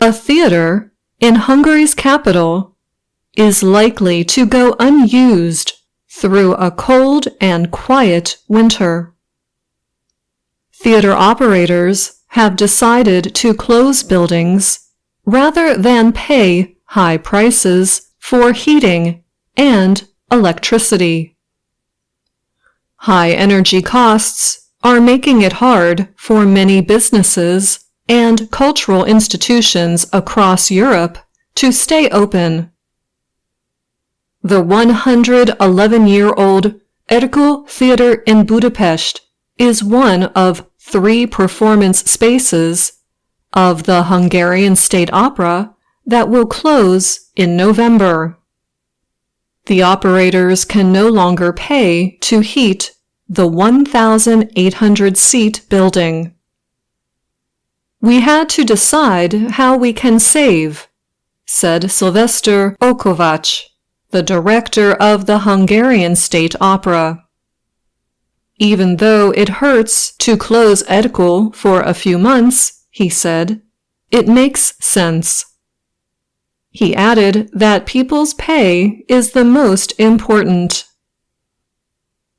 A theater in Hungary's capital is likely to go unused through a cold and quiet winter. Theater operators have decided to close buildings rather than pay high prices for heating and electricity. High energy costs are making it hard for many businesses and cultural institutions across Europe to stay open. The 111-year-old Erkül Theater in Budapest is one of 3 performance spaces of the Hungarian State Opera that will close in November. The operators can no longer pay to heat the 1,800-seat building. We had to decide how we can save, said Sylvester Okovac, the director of the Hungarian State Opera. Even though it hurts to close Erkül for a few months, he said, it makes sense. He added that people's pay is the most important.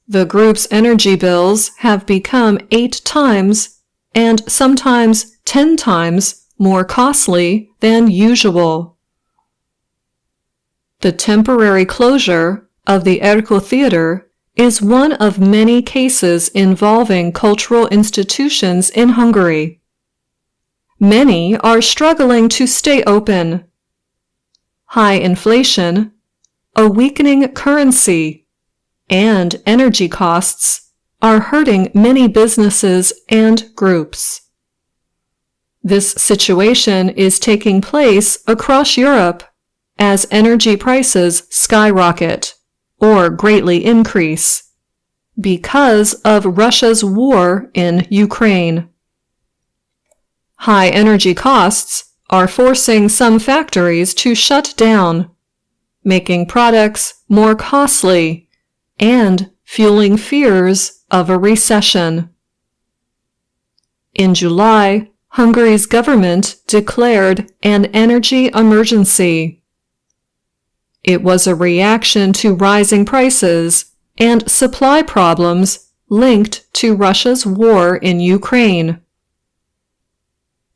The group's energy bills have become 8 times and sometimes 10 times more costly than usual. The temporary closure of the Erkül Theater is one of many cases involving cultural institutions in Hungary. Many are struggling to stay open. High inflation, a weakening currency, and energy costs are hurting many businesses and groups. This situation is taking place across Europe as energy prices skyrocket or greatly increase because of Russia's war in Ukraine. High energy costs are forcing some factories to shut down, making products more costly and fueling fears of a recession. In July, Hungary's government declared an energy emergency. It was a reaction to rising prices and supply problems linked to Russia's war in Ukraine.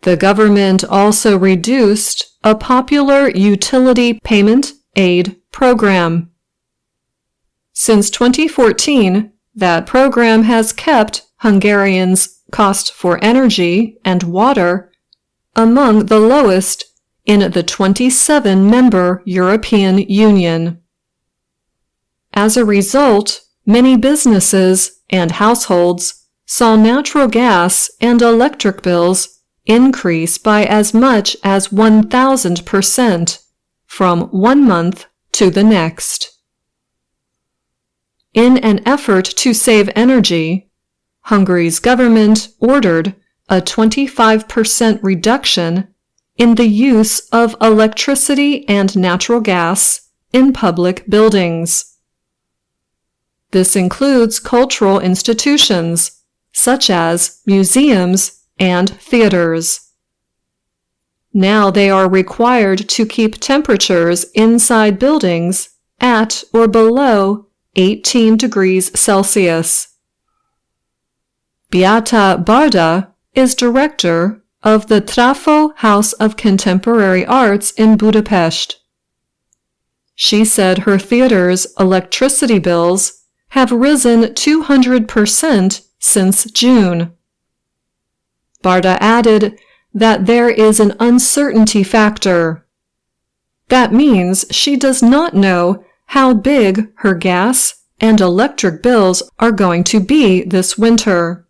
The government also reduced a popular utility payment aid program. Since 2014, that program has kept Hungarians' cost for energy and water among the lowest in the 27-member European Union. As a result, many businesses and households saw natural gas and electric bills increase by as much as 1,000% from one month to the next. In an effort to save energy, Hungary's government ordered a 25% reduction in the use of electricity and natural gas in public buildings. This includes cultural institutions, such as museums and theaters. Now they are required to keep temperatures inside buildings at or below 18 degrees Celsius. Beata Barda is director of the Trafo House of Contemporary Arts in Budapest. She said her theater's electricity bills have risen 200% since June. Barda added that there is an uncertainty factor. That means she does not know how big her gas and electric bills are going to be this winter.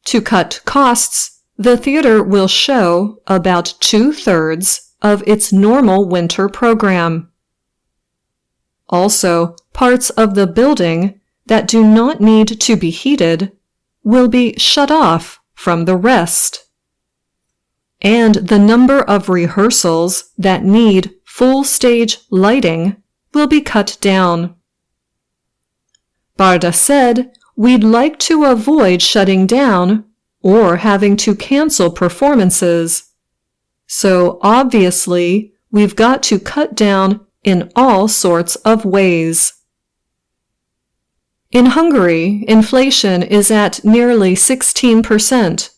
To cut costs, the theater will show about 2/3 of its normal winter program. Also, parts of the building that do not need to be heated will be shut off from the rest. And the number of rehearsals that need full stage lighting will be cut down. Barda said, "We'd like to avoid shutting down or having to cancel performances. So obviously, we've got to cut down in all sorts of ways. In Hungary, inflation is at nearly 16%.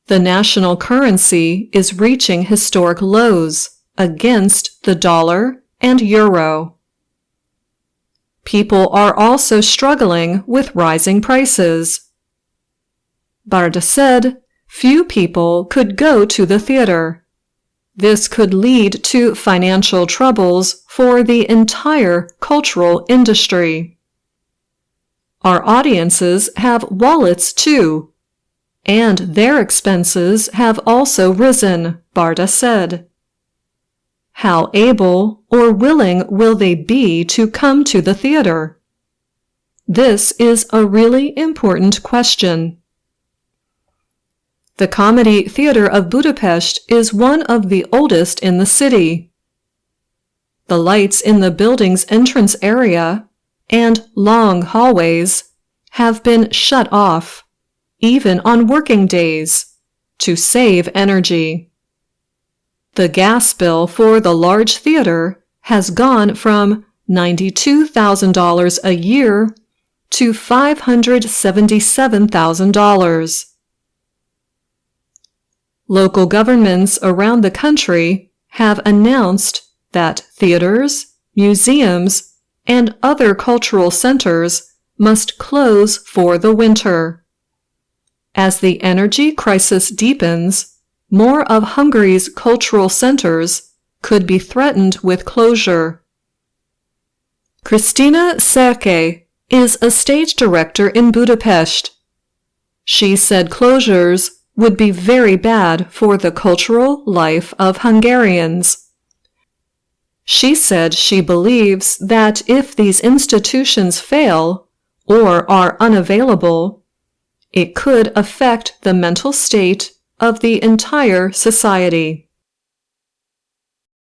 The national currency is reaching historic lows against the dollar and euro. People are also struggling with rising prices. Barda said, few people could go to the theater. This could lead to financial troubles for the entire cultural industry. Our audiences have wallets too, and their expenses have also risen, Barda said. How able or willing will they be to come to the theater? This is a really important question. The Comedy Theatre of Budapest is one of the oldest in the city. The lights in the building's entrance area and long hallways have been shut off, even on working days, to save energy. The gas bill for the large theater has gone from $92,000 a year to $577,000. Local governments around the country have announced that theaters, museums, and other cultural centers must close for the winter. As the energy crisis deepens, more of Hungary's cultural centers could be threatened with closure. Christina Szerke is a stage director in Budapest. She said closures would be very bad for the cultural life of Hungarians. She said she believes that if these institutions fail or are unavailable, it could affect the mental state of the entire society.